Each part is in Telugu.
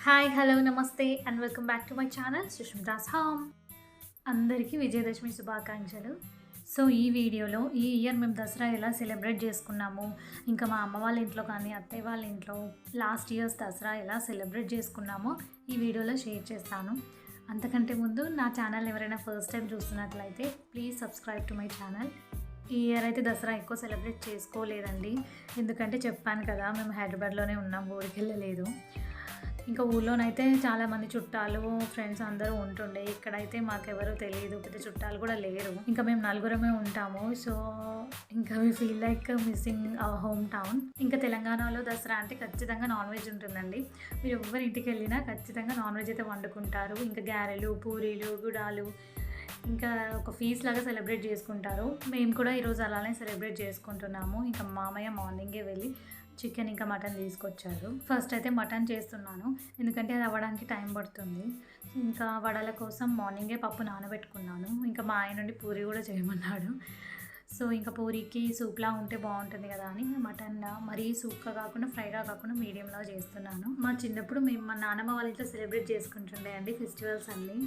Hi hello namaste and welcome back to my channel Sushmita's home. అందరికీ విజయదశమి శుభాకాంక్షలు. సో ఈ వీడియోలో ఈ ఇయర్ మేము దసరా ఎలా సెలబ్రేట్ చేసుకున్నాము, ఇంకా మా అమ్మ వాళ్ళ ఇంట్లో కానీ అత్తయ్య వాళ్ళ ఇంట్లో లాస్ట్ ఇయర్స్ దసరా ఎలా సెలబ్రేట్ చేసుకున్నామో ఈ వీడియోలో షేర్ చేస్తాను. అంతకంటే ముందు నా ఛానల్ ఎవరైనా ఫస్ట్ టైం చూస్తున్నట్లయితే please subscribe to my channel. ఈ ఇయర్ అయితే దసరా ఎక్కువ సెలబ్రేట్ చేసుకోలేదండి, ఎందుకంటే చెప్పాను కదా మేము హైదరాబాద్లోనే ఉన్నాం, ఊరికి వెళ్ళలేదు. ఇంకా ఊళ్ళోనైతే చాలామంది చుట్టాలు ఫ్రెండ్స్ అందరూ ఉంటుండే, ఇక్కడైతే మాకెవరూ తెలియదు, పెద్ద చుట్టాలు కూడా లేరు. ఇంకా మేము నలుగురమే ఉంటాము. సో ఇంకా we feel like missing our home town. ఇంకా తెలంగాణలో దసరా అంటే ఖచ్చితంగా నాన్ వెజ్ ఉంటుందండి. మీరు ఎవరి ఇంటికి వెళ్ళినా ఖచ్చితంగా నాన్ వెజ్ అయితే వండుకుంటారు. ఇంకా గారెలు, పూరీలు, గుడాలు, ఇంకా ఒక ఫీస్ట్ లాగా సెలబ్రేట్ చేసుకుంటారు. మేము కూడా ఈరోజు అలానే సెలబ్రేట్ చేసుకుంటున్నాము. ఇంకా మామయ్య మార్నింగే వెళ్ళి చికెన్ ఇంకా మటన్ తీసుకొచ్చారు. ఫస్ట్ అయితే మటన్ చేస్తున్నాను, ఎందుకంటే అది అవ్వడానికి టైం పడుతుంది. ఇంకా వడల కోసం మార్నింగే పప్పు నానబెట్టుకున్నాను. ఇంకా మా ఆయన నుండి పూరి కూడా చేయమన్నాడు. సో ఇంకా పూరికి సూప్లా ఉంటే బాగుంటుంది కదా అని మటన్ మరీ సూప్గా కాకుండా ఫ్రైగా కాకుండా మీడియంలో చేస్తున్నాను. మా చిన్నప్పుడు మేము మా నాన్నమ్మ వాళ్ళ ఇంట్లో సెలబ్రేట్ చేసుకుంటుండే అండి ఫెస్టివల్స్ అన్నీ.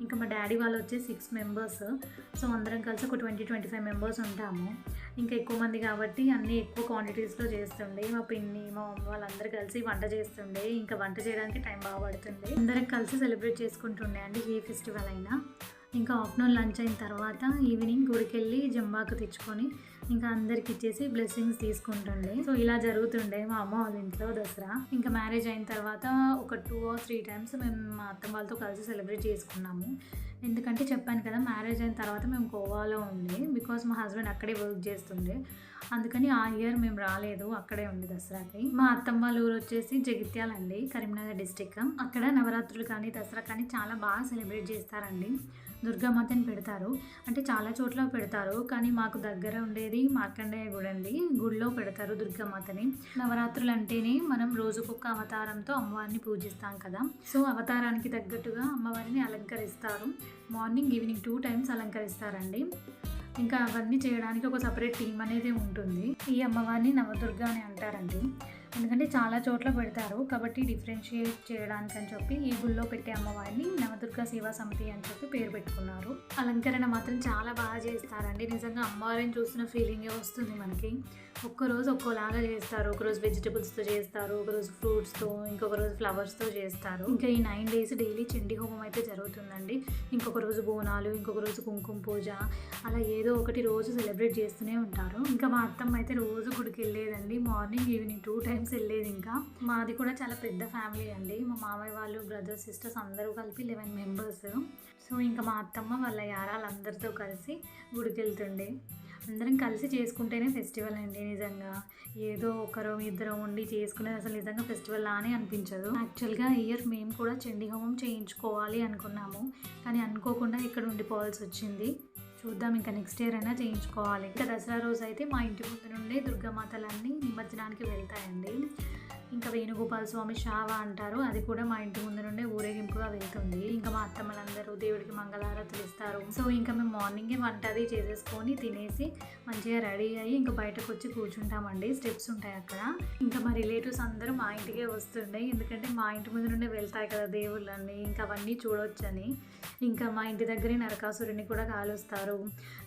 ఇంకా మా డాడీ వాళ్ళు వచ్చి 6 మెంబర్స్. సో అందరం కలిసి ఒక 20-25 మెంబర్స్ ఉంటాము. ఇంకా ఎక్కువ మంది కాబట్టి అన్నీ ఎక్కువ క్వాంటిటీస్లో చేస్తుండే. మా పిన్ని మా మమ్మీ వాళ్ళందరూ కలిసి వంట చేస్తుండే. ఇంకా వంట చేయడానికి టైం బాగా పడుతుంది. అందరం కలిసి సెలబ్రేట్ చేసుకుంటుండే అండి ఏ ఫెస్టివల్ అయినా. ఇంకా ఆఫ్టర్నూన్ లంచ్ అయిన తర్వాత ఈవినింగ్ గుడికి వెళ్ళి జంబాకు తెచ్చుకొని ఇంకా అందరికి ఇచ్చేసి బ్లెస్సింగ్స్ తీసుకుంటుండే. సో ఇలా జరుగుతుండే మా అమ్మ వాళ్ళ ఇంట్లో దసరా. ఇంకా మ్యారేజ్ అయిన తర్వాత ఒక 2 or 3 times మేము మా అత్తమ్మ వాళ్ళతో కలిసి సెలబ్రేట్ చేసుకున్నాము. ఎందుకంటే చెప్పాను కదా మ్యారేజ్ అయిన తర్వాత మేము గోవాలో ఉండే, బికాస్ మా హస్బెండ్ అక్కడే వర్క్ చేస్తుండే. అందుకని ఆ ఇయర్ మేము రాలేదు, అక్కడే ఉంది దసరాకి. మా అత్తమ్మ వాళ్ళ ఊరు వచ్చేసి జగిత్యాల అండి, కరీంనగర్ డిస్టిక్. అక్కడ నవరాత్రులు కానీ దసరా కానీ చాలా బాగా సెలబ్రేట్ చేస్తారండి. దుర్గామాతని పెడతారు, అంటే చాలా చోట్ల పెడతారు, కానీ మాకు దగ్గర ఉండేది మార్కండేయ గుడి అండి. గుడిలో పెడతారు దుర్గామాతని. నవరాత్రులు అంటేనే మనం రోజుకొక అవతారంతో అమ్మవారిని పూజిస్తాం కదా. సో అవతారానికి తగ్గట్టుగా అమ్మవారిని అలంకరిస్తారు. Morning evening 2 times అలంకరిస్తారండి. ఇంకా అవన్నీ చేయడానికి ఒక సపరేట్ టీం అనేది ఉంటుంది. ఈ అమ్మవారిని నవదుర్గ అని అంటారండి, ఎందుకంటే చాలా చోట్ల పెడతారు కాబట్టి డిఫరెన్షియేట్ చేయడానికి అని చెప్పి ఈ గుళ్ళో పెట్టే అమ్మవారిని నవదుర్గ సేవా సమితి అని చెప్పి పేరు పెట్టుకున్నారు. అలంకరణ మాత్రం చాలా బాగా చేస్తారండి. నిజంగా అమ్మవారిని చూస్తున్న ఫీలింగే వస్తుంది మనకి. ఒక్కరోజు ఒక్కోలాగా చేస్తారు. ఒకరోజు వెజిటబుల్స్తో చేస్తారు, ఒకరోజు ఫ్రూట్స్తో, ఇంకొక రోజు ఫ్లవర్స్తో చేస్తారు. ఇంకా ఈ 9 days డైలీ చండీ హోమం అయితే జరుగుతుందండి. ఇంకొక రోజు బోనాలు, ఇంకొక రోజు కుంకుమ పూజ, అలా ఏదో ఒకటి రోజు సెలబ్రేట్ చేస్తూనే ఉంటారు. ఇంకా మా అత్తమ్మ అయితే రోజు గుడికి వెళ్ళేదండి, మార్నింగ్ ఈవినింగ్ 2 times వెళ్ళేది. ఇంకా మాది కూడా చాలా పెద్ద ఫ్యామిలీ అండి. మా మామయ్య వాళ్ళు బ్రదర్స్ సిస్టర్స్ అందరూ కలిపి 11 members. సో ఇంకా మా అత్తమ్మ వాళ్ళ యారాలందరితో కలిసి గుడికి వెళ్తుండే. అందరం కలిసి చేసుకుంటేనే ఫెస్టివల్ అండి. నిజంగా ఏదో ఒకరు ఇద్దరు ఉండి చేసుకునేది అసలు నిజంగా ఫెస్టివల్ లానే అనిపించదు. యాక్చువల్గా ఇయర్ మేము కూడా చండీ హోమం చేయించుకోవాలి అనుకున్నాము, కానీ అనుకోకుండా ఇక్కడ ఉండిపోవాల్సి వచ్చింది. చూద్దాం, ఇంకా నెక్స్ట్ ఇయర్ అయినా చేయించుకోవాలి. ఇంకా దసరా రోజు అయితే మా ఇంటి ముందు నుండి దుర్గామాతలన్నీ నిమజ్జనానికి వెళ్తాయండి. ఇంకా వేణుగోపాల స్వామి శావ అంటారు, అది కూడా మా ఇంటి ముందు నుండే ఊరేగింపుగా వెళ్తుంది. ఇంకా మా అత్తమ్మలందరూ దేవుడికి మంగళారతులు ఇస్తారు. సో ఇంకా మేము మార్నింగే వంట అది చేసేసుకొని తినేసి మంచిగా రెడీ అయ్యి ఇంకా బయటకు వచ్చి కూర్చుంటామండి. స్టెప్స్ ఉంటాయి అక్కడ. ఇంకా మా రిలేటివ్స్ అందరూ మా ఇంటికే వస్తుండే, ఎందుకంటే మా ఇంటి ముందు నుండే వెళ్తాయి కదా దేవుళ్ళని, ఇంకా అవన్నీ చూడొచ్చని. ఇంకా మా ఇంటి దగ్గరే నరకాసురుని కూడా కాలుస్తారు.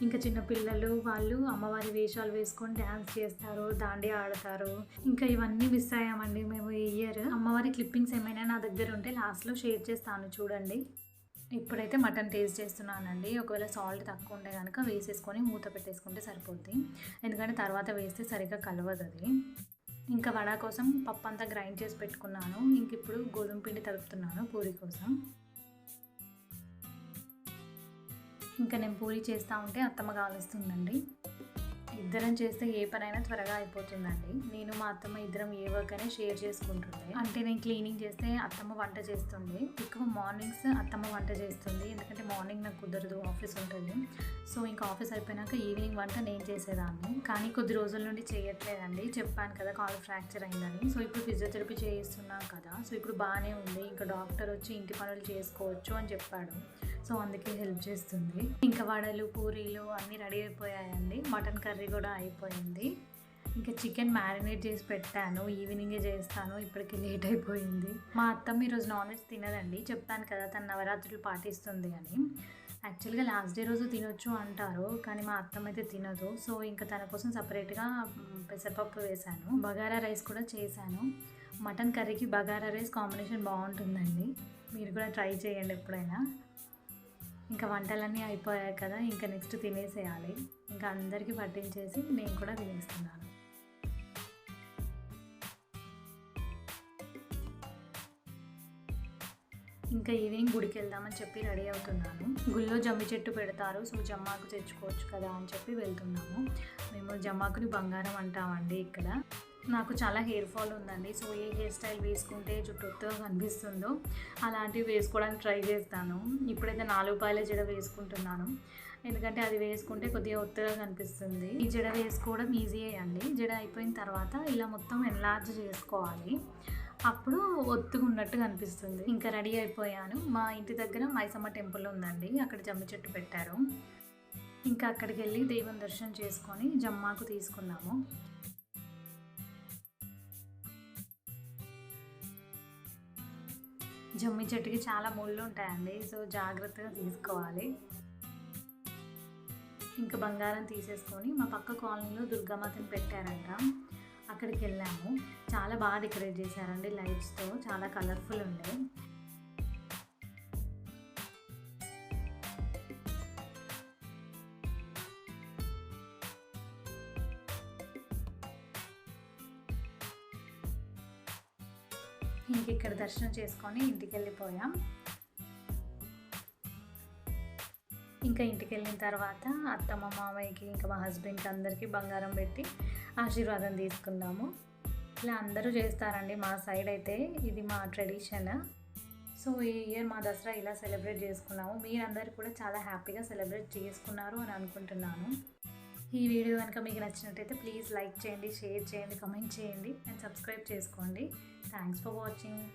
ఇంకా చిన్నపిల్లలు వాళ్ళు అమ్మవారి వేషాలు వేసుకొని డ్యాన్స్ చేస్తారు, దాండియా ఆడతారు. ఇంకా ఇవన్నీ మిస్ అయ్యామండి మేము ఈ ఇయర్. అమ్మవారి క్లిప్పింగ్స్ ఏమైనా నా దగ్గర ఉంటే లాస్ట్లో షేర్ చేస్తాను చూడండి. ఇప్పుడైతే మటన్ టేస్ట్ చేస్తున్నానండి. ఒకవేళ సాల్ట్ తక్కువ ఉంటే కనుక వేసేసుకొని మూత పెట్టేసుకుంటే సరిపోద్ది, ఎందుకంటే తర్వాత వేస్తే సరిగ్గా కలవదు అది. ఇంకా వడ కోసం పప్పు అంతా గ్రైండ్ చేసి పెట్టుకున్నాను. ఇంక ఇప్పుడు గోధుమ పిండి తడుపుతున్నాను పూరి కోసం. ఇంకా నేను పూరి చేస్తూ ఉంటే అత్తమ్మ కాలుస్తుందండి. ఇద్దరం చేస్తే ఏ పనైనా త్వరగా అయిపోతుందండి. నేను మా అత్తమ్మ ఇద్దరం ఏ వర్క్ అయినా షేర్ చేసుకుంటుండే. అంటే నేను క్లీనింగ్ చేస్తే అత్తమ్మ వంట చేస్తుంది. ఎక్కువ మార్నింగ్స్ అత్తమ్మ వంట చేస్తుంది, ఎందుకంటే మార్నింగ్ నాకు కుదరదు, ఆఫీస్ ఉంటుంది. సో ఇంకా ఆఫీస్ అయిపోయినాక ఈవినింగ్ వంట నేను చేసేదాన్ని. కానీ కొద్ది రోజుల నుండి చేయట్లేదండి, చెప్పాను కదా కాల్ ఫ్రాక్చర్ అయిందని. సో ఇప్పుడు ఫిజియోథెరపీ చేయిస్తున్నాను కదా, సో ఇప్పుడు బాగానే ఉంది. ఇంకా డాక్టర్ వచ్చి ఇంటి పనులు చేసుకోవచ్చు అని చెప్పాడు. సో అందుకే హెల్ప్ చేస్తుంది. ఇంకా వడలు పూరీలు అన్నీ రెడీ అయిపోయాయండి. మటన్ కర్రీ కూడా అయిపోయింది. ఇంకా చికెన్ మ్యారినేట్ చేసి పెట్టాను, ఈవినింగే చేస్తాను, ఇప్పటికి లేట్ అయిపోయింది. మా అత్తమ్మ ఈరోజు నాన్ వెజ్ తినదండి, చెప్పాను కదా తను నవరాత్రులు పాటిస్తుంది అని. యాక్చువల్గా లాస్ట్ డే రోజు తినొచ్చు అంటారు, కానీ మా అత్తమ్మ అయితే తినదు. సో ఇంకా తన కోసం సపరేట్గా పెసరపప్పు వేశాను, బగారా రైస్ కూడా చేశాను. మటన్ కర్రీకి బగారా రైస్ కాంబినేషన్ బాగుంటుందండి, మీరు కూడా ట్రై చేయండి ఎప్పుడైనా. ఇంకా వంటలన్నీ అయిపోయాయి కదా, ఇంకా నెక్స్ట్ తినేసేయాలి. ఇంకా అందరికీ పట్టించేసి నేను కూడా తినేస్తున్నాను. ఇంకా ఈవినింగ్ గుడికి వెళ్దామని చెప్పి రెడీ అవుతున్నాను. గుళ్ళో జమ్మి చెట్టు పెడతారు, సో జమ్మాకు తెచ్చుకోవచ్చు కదా అని చెప్పి వెళ్తున్నాము. మేము జమ్మాకుని బంగారం అంటామండి ఇక్కడ. నాకు చాలా హెయిర్ ఫాల్ ఉందండి, సో ఏ హెయిర్ స్టైల్ వేసుకుంటే జుట్టు ఒత్తుగా కనిపిస్తుందో అలాంటివి వేసుకోవడానికి ట్రై చేస్తాను. ఇప్పుడైతే 4 పాయల జడ వేసుకుంటున్నాను, ఎందుకంటే అది వేసుకుంటే కొద్దిగా ఒత్తుగా కనిపిస్తుంది. ఈ జడ వేసుకోవడం ఈజీయే అండి. జడ అయిపోయిన తర్వాత ఇలా మొత్తం ఎన్లార్జ్ చేసుకోవాలి, అప్పుడు ఒత్తుగా ఉన్నట్టు కనిపిస్తుంది. ఇంకా రెడీ అయిపోయాను. మా ఇంటి దగ్గర మైసమ్మ టెంపుల్ ఉందండి, అక్కడ జమ్మి చెట్టు పెట్టారు. ఇంకా అక్కడికి వెళ్ళి దేవుని దర్శనం చేసుకొని జమ్మాకు తీసుకున్నాము. జమ్మి చెట్టుకి చాలా ముళ్ళు ఉంటాయండి, సో జాగ్రత్తగా తీసుకోవాలి. ఇంకా బంగారం తీసేసుకొని మా పక్క కాలనీలో దుర్గామాతని పెట్టారంట, అక్కడికి వెళ్ళాము. చాలా బాగా డెకరేట్ చేశారండి లైట్స్తో, చాలా కలర్ఫుల్ ఉండే. ఇంక ఇక్కడ దర్శనం చేసుకొని ఇంటికి వెళ్ళిపోయాం. ఇంకా ఇంటికి వెళ్ళిన తర్వాత అత్తమ్మ మామయ్యకి ఇంకా మా హస్బెండ్కి అందరికీ బంగారం పెట్టి ఆశీర్వాదం తీసుకున్నాము. ఇలా అందరూ చేస్తారండి మా సైడ్ అయితే, ఇది మా ట్రెడిషన్. సో ఈ ఇయర్ మా దసరా ఇలా సెలబ్రేట్ చేసుకున్నాము. మీరందరూ కూడా చాలా హ్యాపీగా సెలబ్రేట్ చేసుకున్నారు అని అనుకుంటున్నాను. ఈ వీడియో కనుక మీకు నచ్చినట్టయితే ప్లీజ్ లైక్ చేయండి, షేర్ చేయండి, కమెంట్ చేయండి అండ్ సబ్స్క్రైబ్ చేసుకోండి. Thanks for watching.